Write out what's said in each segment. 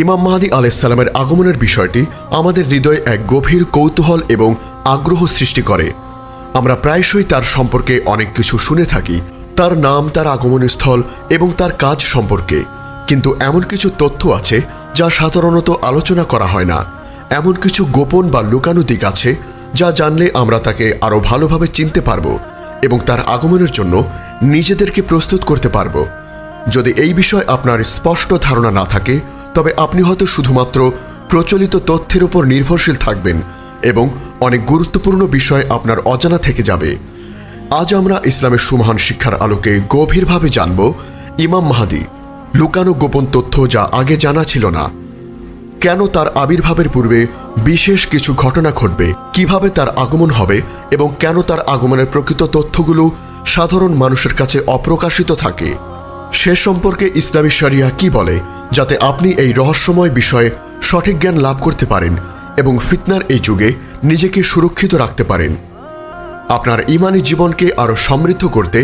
ইমাম মাহদী আলাইহিস সালামের আগমনের বিষয়টি আমাদের হৃদয়ে এক গভীর কৌতূহল এবং আগ্রহ সৃষ্টি করে। আমরা প্রায়শই তার সম্পর্কে অনেক কিছু শুনে থাকি, তার নাম, তার আগমনস্থল এবং তার কাজ সম্পর্কে। কিন্তু এমন কিছু তথ্য আছে যা সাধারণত আলোচনা করা হয় না। এমন কিছু গোপন বা লুকানো দিক আছে যা জানলে আমরা তাকে আরও ভালোভাবে চিনতে পারব এবং তার আগমনের জন্য নিজেদেরকে প্রস্তুত করতে পারব। যদি এই বিষয়ে আপনার স্পষ্ট ধারণা না থাকে, তবে আপনি হয়তো শুধুমাত্র প্রচলিত তথ্যের উপর নির্ভরশীল থাকবেন এবং অনেক গুরুত্বপূর্ণ বিষয় আপনার অজানা থেকে যাবে। আজ আমরা ইসলামের সুমহান শিক্ষার আলোকে গভীরভাবে জানব ইমাম মাহদী, লুকানো গোপন তথ্য যা আগে জানা ছিল না। কেন তার আবির্ভাবের পূর্বে বিশেষ কিছু ঘটনা ঘটবে, কিভাবে তার আগমন হবে এবং কেন তার আগমনের প্রকৃত তথ্যগুলো সাধারণ মানুষের কাছে অপ্রকাশিত থাকে। সে সম্পর্কে ইসলামী শরিয়া কি বলে, যাতে আপনি এই রহস্যময় বিষয়ে সঠিক জ্ঞান লাভ করতে পারেন এবং ফিতনার এই যুগে নিজেকে সুরক্ষিত রাখতে পারেন। আপনার ঈমানী জীবনকে আরও সমৃদ্ধ করতে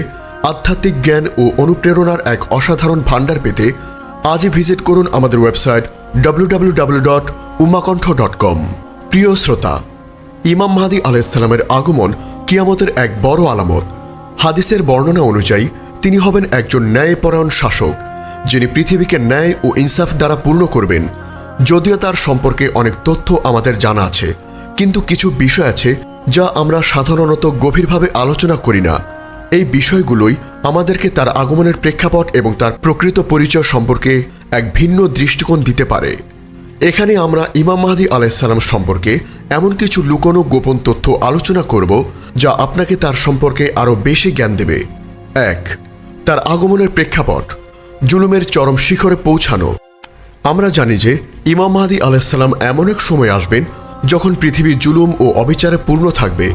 আধ্যাত্মিক জ্ঞান ও অনুপ্রেরণার এক অসাধারণ ভাণ্ডার পেতে আজই ভিজিট করুন আমাদের ওয়েবসাইট www.ummakantha.com। প্রিয় শ্রোতা, ইমাম মাহদী আলাইহিস সালামের আগমন কিয়ামতের এক বড় আলামত। হাদিসের বর্ণনা অনুযায়ী তিনি হবেন একজন ন্যায়পরায়ণ শাসক, যিনি পৃথিবীকে ন্যায় ও ইনসাফ দ্বারা পূর্ণ করবেন। যদিও তার সম্পর্কে অনেক তথ্য আমাদের জানা আছে, কিন্তু কিছু বিষয় আছে যা আমরা সাধারণত গভীরভাবে আলোচনা করি না। এই বিষয়গুলোই আমাদেরকে তার আগমনের প্রেক্ষাপট এবং তার প্রকৃত পরিচয় সম্পর্কে এক ভিন্ন দৃষ্টিকোণ দিতে পারে। এখানে আমরা ইমাম মাহদী আলাইহিস সালাম সম্পর্কে এমন কিছু লুকানো গোপন তথ্য আলোচনা করব যা আপনাকে তার সম্পর্কে আরও বেশি জ্ঞান দেবে। 1. তার আগমনের প্রেক্ষাপট, জুলুমের চরম শিখরে পৌঁছানো। আমরা জানি যে ইমাম মাহদী আলাইহিস সালাম এমন এক সময় আসবেন যখন পৃথিবী জুলুম ও অবিচারে পূর্ণ থাকবে।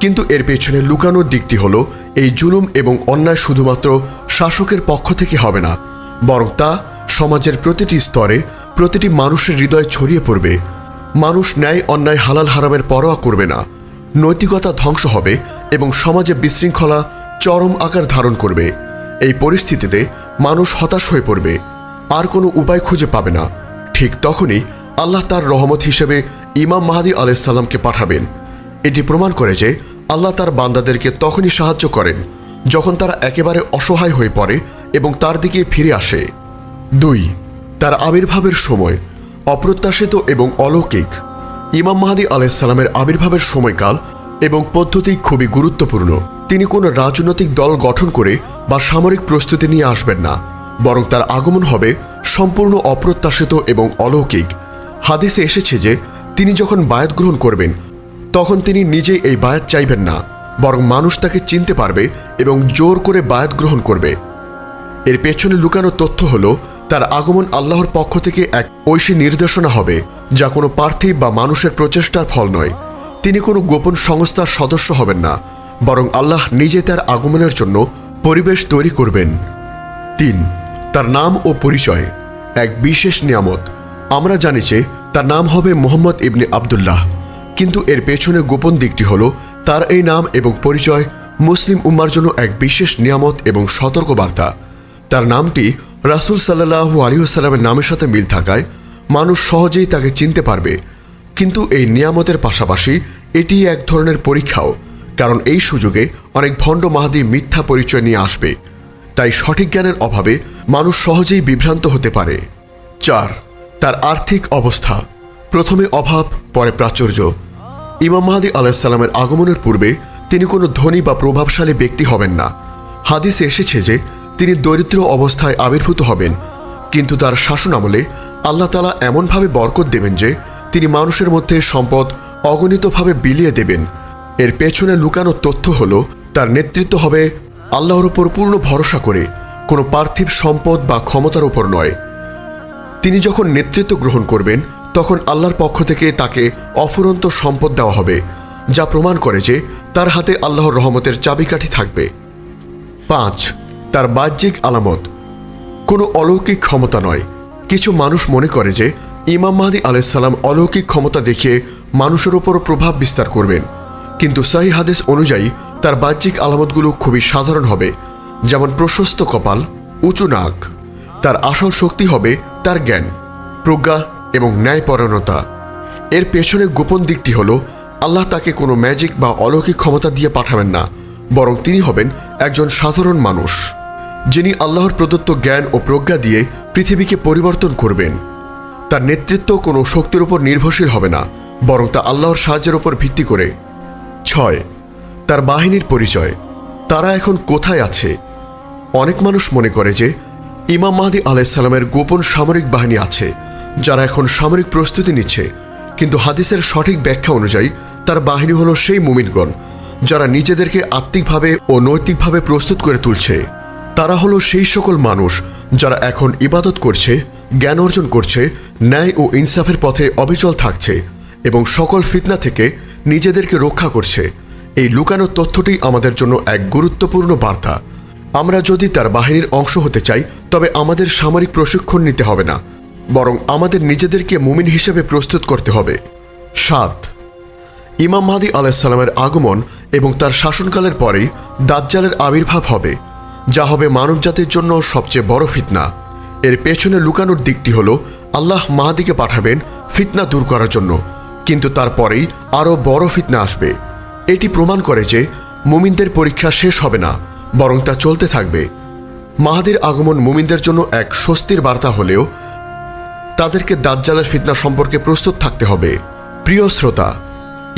কিন্তু এর পেছনে লুকানোর দিকটি হলো, এই জুলুম এবং অন্যায় শুধুমাত্র শাসকের পক্ষ থেকে হবে না, বরং তা সমাজের প্রতিটি স্তরে, প্রতিটি মানুষের হৃদয়ে ছড়িয়ে পড়বে। মানুষ ন্যায় অন্যায় হালাল হারামের পরোয়া করবে না, নৈতিকতা ধ্বংস হবে এবং সমাজে বিশৃঙ্খলা চরম আকার ধারণ করবে। এই পরিস্থিতিতে মানুষ হতাশ হয়ে পড়বে, আর কোনো উপায় খুঁজে পাবে না। ঠিক তখনই আল্লাহ তার রহমত হিসেবে ইমাম মাহদী আলাইহিস সালামকে পাঠাবেন। এটি প্রমাণ করে যে আল্লাহ তার বান্দাদেরকে তখনই সাহায্য করেন যখন তারা একেবারে অসহায় হয়ে পড়ে এবং তার দিকে ফিরে আসে। 2. তার আবির্ভাবের সময়, অপ্রত্যাশিত এবং অলৌকিক। ইমাম মাহদী আলাইহিস সালামের আবির্ভাবের সময়কাল এবং পদ্ধতি খুবই গুরুত্বপূর্ণ। তিনি কোনো রাজনৈতিক দল গঠন করে বা সামরিক প্রস্তুতি নিয়ে আসবেন না, বরং তার আগমন হবে সম্পূর্ণ অপ্রত্যাশিত এবং অলৌকিক। হাদিসে এসেছে যে তিনি যখন বায়াত গ্রহণ করবেন, তখন তিনি নিজেই এই বায়াত চাইবেন না, বরং মানুষ তাকে চিনতে পারবে এবং জোর করে বায়াত গ্রহণ করবে। এর পেছনে লুকানো তথ্য হলো, তার আগমন আল্লাহর পক্ষ থেকে এক ঐশী নির্দেশনা হবে, যা কোনো পার্থিব বা মানুষের প্রচেষ্টার ফল নয়। তিনি কোনো গোপন সংস্থার সদস্য হবেন না, বরং আল্লাহ নিজে তার আগমনের জন্য পরিবেশ তৈরি করবেন। 3. তার নাম ও পরিচয়, এক বিশেষ নিয়ামত। আমরা জানি যে তার নাম হবে মুহাম্মদ ইবনে আবদুল্লাহ, কিন্তু এর পেছনে গোপন দিকটি হলো, তার এই নাম এবং পরিচয় মুসলিম উম্মার জন্য এক বিশেষ নিয়ামত এবং সতর্কবার্তা। তার নামটি রাসূল সাল্লাল্লাহু আলাইহি ওয়াসাল্লামের নামের সাথে মিল থাকায় মানুষ সহজেই তাকে চিনতে পারবে। কিন্তু এই নিয়ামতের পাশাপাশি এটি এক ধরনের পরীক্ষাও, কারণ এই সুযোগে অনেক ভণ্ড মাহদী মিথ্যা পরিচয় নিয়ে আসবে। তাই সঠিক জ্ঞানের অভাবে মানুষ সহজেই বিভ্রান্ত হতে পারে। 4. তার আর্থিক অবস্থা, প্রথমে অভাব, পরে প্রাচুর্য। ইমাম মাহদী আলাইহিস সালামের আগমনের পূর্বে তিনি কোনো ধনী বা প্রভাবশালী ব্যক্তি হবেন না। হাদিসে এসেছে যে তিনি দরিদ্র অবস্থায় আবির্ভূত হবেন, কিন্তু তার শাসন আমলে আল্লাহ তাআলা এমনভাবে বরকত দেবেন যে তিনি মানুষের মধ্যে সম্পদ অগণিতভাবে বিলিয়ে দেবেন। এর পেছনে লুকানো তথ্য হলো, তার নেতৃত্ব হবে আল্লাহর উপর পূর্ণ ভরসা করে, কোনো পার্থিব সম্পদ বা ক্ষমতার উপর নয়। তিনি যখন নেতৃত্ব গ্রহণ করবেন, তখন আল্লাহর পক্ষ থেকে তাকে অফুরন্ত সম্পদ দেওয়া হবে, যা প্রমাণ করে যে তার হাতে আল্লাহর রহমতের চাবিকাঠি থাকবে। 5. তার বাহ্যিক আলামত, কোনো অলৌকিক ক্ষমতা নয়। কিছু মানুষ মনে করে যে ইমাম মাহদী আলাইহিস সালাম অলৌকিক ক্ষমতা দেখিয়ে মানুষের উপর প্রভাব বিস্তার করবেন, কিন্তু সহিহ হাদিস অনুযায়ী তার বাহ্যিক আলামতগুলো খুবই সাধারণ হবে, যেমন প্রশস্ত কপাল, উঁচু নাক। তার আসল শক্তি হবে তার জ্ঞান। প্রজ্ঞা এবং ন্যায়পরায়ণতা। এর পেছনে গোপন দিকটি হল আল্লাহ তাকে কোনো ম্যাজিক বা অলৌকিক ক্ষমতা দিয়ে পাঠাবেন না, বরং তিনি হবেন একজন সাধারণ মানুষ, যিনি আল্লাহর প্রদত্ত জ্ঞান ও প্রজ্ঞা দিয়ে পৃথিবীকে পরিবর্তন করবেন। তার নেতৃত্ব কোনো শক্তির উপর নির্ভরশীল হবে না, বরং তা আল্লাহর সাহায্যের উপর ভিত্তি করে। 6. তার বাহিনীর পরিচয়। তারা এখন কোথায় আছে? অনেক মানুষ মনে করে যে ইমাম মাহদী আলাইহিসসালামের গোপন সামরিক বাহিনী আছে, যারা এখন সামরিক প্রস্তুতি নিচ্ছে, কিন্তু হাদিসের সঠিক ব্যাখ্যা অনুযায়ী তার বাহিনী হলো সেই মুমিনগণ যারা নিজেদেরকে আত্মিকভাবে ও নৈতিকভাবে প্রস্তুত করে তুলছে। তারা হলো সেই সকল মানুষ যারা এখন ইবাদত করছে, জ্ঞান অর্জন করছে, ন্যায় ও ইনসাফের পথে অবিচল থাকছে এবং সকল ফিতনা থেকে নিজেদেরকে রক্ষা করছে। এই লুকানো তথ্যটি আমাদের জন্য এক গুরুত্বপূর্ণ বার্তা। আমরা যদি তার বাহিনীর অংশ হতে চাই, তবে আমাদের সামরিক প্রশিক্ষণ নিতে হবে না, বরং আমাদের নিজেদেরকে মুমিন হিসেবে প্রস্তুত করতে হবে। 7. ইমাম মাহদী আলাইহিসসালামের আগমন এবং তার শাসনকালের পরেই দাজ্জালের আবির্ভাব হবে, যা হবে মানবজাতির জন্য সবচেয়ে বড় ফিতনা। এর পেছনে লুকানোর দিকটি হল আল্লাহ মাহদীকে পাঠাবেন ফিতনা দূর করার জন্য, কিন্তু তারপরেই আরও বড় ফিতনা আসবে। এটি প্রমাণ করে যে মুমিনদের পরীক্ষা শেষ হবে না, বরং তা চলতে থাকবে। মাহদীর আগমন মুমিনদের জন্য এক স্বস্তির বার্তা হলেও তাদেরকে দাজ্জালের ফিতনা সম্পর্কে প্রস্তুত থাকতে হবে। প্রিয় শ্রোতা,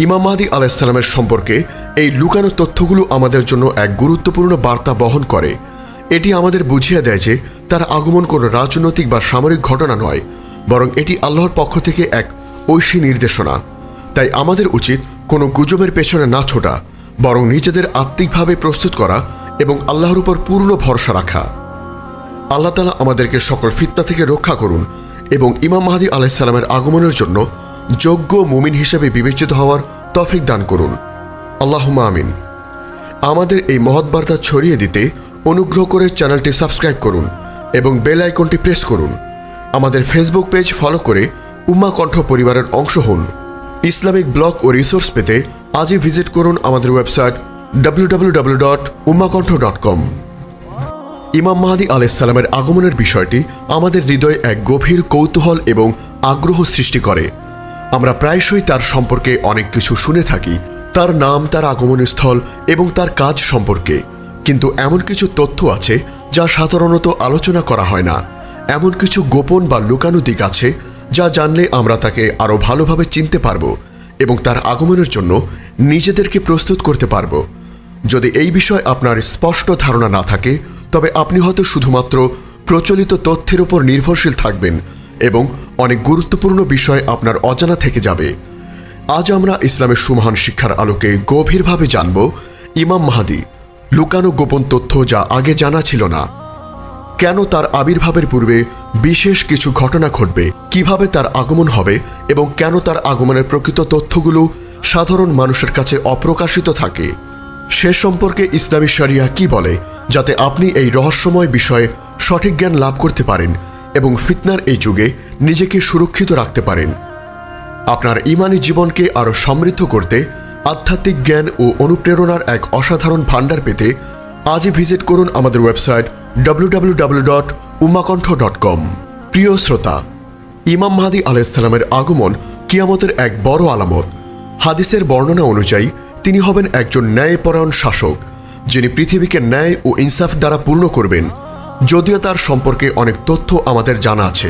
ইমাম মাহদী আলাইহিসসালামের সম্পর্কে এই লুকানো তথ্যগুলো আমাদের জন্য এক গুরুত্বপূর্ণ বার্তা বহন করে। এটি আমাদের বুঝিয়ে দেয় যে তার আগমন কোনো রাজনৈতিক বা সামরিক ঘটনা নয়, বরং এটি আল্লাহর পক্ষ থেকে এক ঐশী নির্দেশনা। তাই আমাদের উচিত কোনো গুজবের পেছনে না ছোটা, বরং নিজেদের আত্মিকভাবে প্রস্তুত করা এবং আল্লাহর উপর পূর্ণ ভরসা রাখা। আল্লাহ তাআলা আমাদেরকে সকল ফিতনা থেকে রক্ষা করুন এবং ইমাম মাহদী আলাইহিসসালামের আগমনের জন্য যোগ্য মুমিন হিসেবে বিবেচিত হওয়ার তৌফিক দান করুন। আল্লাহুম্মা আমিন। আমাদের এই মহৎ বার্তা ছড়িয়ে দিতে অনুগ্রহ করে চ্যানেলটি সাবস্ক্রাইব করুন এবং বেল আইকনটি প্রেস করুন। আমাদের ফেসবুক পেজ ফলো করে উম্মাহ কণ্ঠ পরিবারের অংশ হন। ইসলামিক ব্লগ ও রিসোর্স পেতে আজই ভিজিট করুন আমাদের ওয়েবসাইট www.ummahkontho.com। ইমাম মাহদী আলাইহিসসালামের আগমনের বিষয়টি আমাদের হৃদয়ে এক গভীর কৌতূহল এবং আগ্রহ সৃষ্টি করে। আমরা প্রায়শই তার সম্পর্কে অনেক কিছু শুনে থাকি, তার নাম, তার আগমনস্থল এবং তার কাজ সম্পর্কে, কিন্তু এমন কিছু তথ্য আছে যা সাধারণত আলোচনা করা হয় না। এমন কিছু গোপন বা লুকানো দিক আছে যা জানলে আমরা তাকে আরও ভালোভাবে চিনতে পারব এবং তার আগমনের জন্য নিজেদেরকে প্রস্তুত করতে পারব। যদি এই বিষয়ে আপনার স্পষ্ট ধারণা না থাকে, তবে আপনি হয়তো শুধুমাত্র প্রচলিত তথ্যের উপর নির্ভরশীল থাকবেন এবং অনেক গুরুত্বপূর্ণ বিষয় আপনার অজানা থেকে যাবে। আজ আমরা ইসলামের সুমহান শিক্ষার আলোকে গভীরভাবে জানব ইমাম মাহদী, লুকানো গোপন তথ্য যা আগে জানা ছিল না। কেন তার আবির্ভাবের পূর্বে বিশেষ কিছু ঘটনা ঘটবে, কিভাবে তার আগমন হবে এবং কেন তার আগমনের প্রকৃত তথ্যগুলো সাধারণ মানুষের কাছে অপ্রকাশিত থাকে। সে সম্পর্কে ইসলামী শরিয়া কি বলে, যাতে আপনি এই রহস্যময় বিষয়ে সঠিক জ্ঞান লাভ করতে পারেন এবং ফিতনার এই যুগে নিজেকে সুরক্ষিত রাখতে পারেন। আপনার ঈমানী জীবনকে আরও সমৃদ্ধ করতে আধ্যাত্মিক জ্ঞান ও অনুপ্রেরণার এক অসাধারণ ভাণ্ডার পেতে আজই ভিজিট করুন আমাদের ওয়েবসাইট www.ummahkontho.com। প্রিয় শ্রোতা, ইমাম মাহদী আলাইহিসসালামের আগমন কিয়ামতের এক বড় আলামত। হাদিসের বর্ণনা অনুযায়ী তিনি হবেন একজন ন্যায়পরায়ণ শাসক, যিনি পৃথিবীকে ন্যায় ও ইনসাফ দ্বারা পূর্ণ করবেন। যদিও তার সম্পর্কে অনেক তথ্য আমাদের জানা আছে,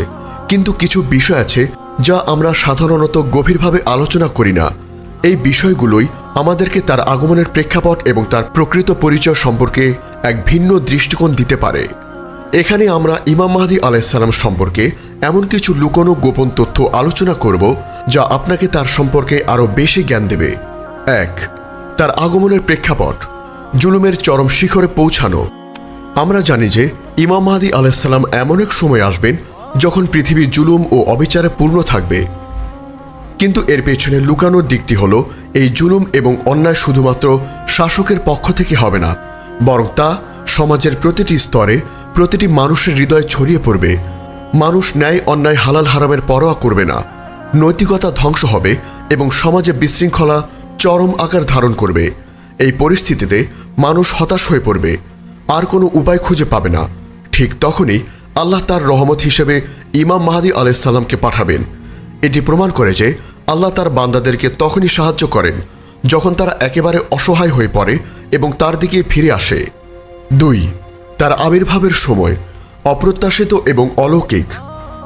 কিন্তু কিছু বিষয় আছে যা আমরা সাধারণত গভীরভাবে আলোচনা করি না। এই বিষয়গুলোই আমাদেরকে তার আগমনের প্রেক্ষাপট এবং তার প্রকৃত পরিচয় সম্পর্কে এক ভিন্ন দৃষ্টিকোণ দিতে পারে। এখানে আমরা ইমাম মাহদী আলাইহিসসালাম সম্পর্কে এমন কিছু লুকোনো গোপন তথ্য আলোচনা করব যা আপনাকে তার সম্পর্কে আরও বেশি জ্ঞান দেবে। 1. তার আগমনের প্রেক্ষাপট, জুলুমের চরম শিখরে পৌঁছানো। আমরা জানি যে ইমাম মাহদী আলাইহিসসালাম এমন এক সময় আসবেন যখন পৃথিবী জুলুম ও অবিচারে পূর্ণ থাকবে, কিন্তু এর পেছনে লুকানোর দিকটি হল এই জুলুম এবং অন্যায় শুধুমাত্র শাসকের পক্ষ থেকে হবে না, বরং তা সমাজের প্রতিটি স্তরে প্রতিটি মানুষের হৃদয়ে ছড়িয়ে পড়বে। মানুষ ন্যায় অন্যায় হালাল হারামের পরোয়া করবে না, নৈতিকতা ধ্বংস হবে এবং সমাজে বিশৃঙ্খলা চরম আকার ধারণ করবে। এই পরিস্থিতিতে মানুষ হতাশ হয়ে পড়বে, আর কোনো উপায় খুঁজে পাবে না। ঠিক তখনই আল্লাহ তার রহমত হিসেবে ইমাম মাহদী আলাইহিসসালামকে পাঠাবেন। এটি প্রমাণ করে যে আল্লাহ তার বান্দাদেরকে তখনই সাহায্য করেন যখন তারা একেবারে অসহায় হয়ে পড়ে এবং তার দিকে ফিরে আসে। 2. তার আবির্ভাবের সময় অপ্রত্যাশিত এবং অলৌকিক।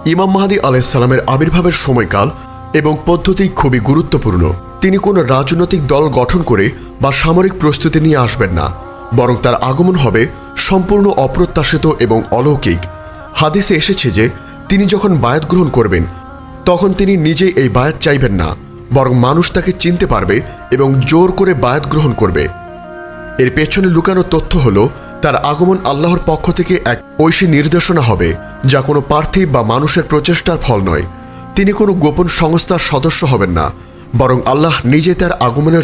ইমাম মাহদী আলাইহিসসালামের আবির্ভাবের সময়কাল এবং পদ্ধতি খুবই গুরুত্বপূর্ণ। তিনি কোনো রাজনৈতিক দল গঠন করে বা সামরিক প্রস্তুতি নিয়ে আসবেন না, বরং তার আগমন হবে সম্পূর্ণ অপ্রত্যাশিত এবং অলৌকিক। হাদিসে এসেছে যে তিনি যখন বায়াত গ্রহণ করবেন তখন তিনি নিজেই এই বায়াত চাইবেন না, বরং মানুষ তাকে চিনতে পারবে এবং জোর করে বায়াত গ্রহণ করবে। এর পেছনে লুকানো তথ্য হলো তার আগমন আল্লাহর পক্ষ থেকে এক ঐশী নির্দেশনা হবে, যা কোনো পার্থিব বা মানুষের প্রচেষ্টার ফল নয়। তিনি কোনো গোপন সংস্থার সদস্য হবেন না, বরং আল্লাহ নিজে তার আগমনের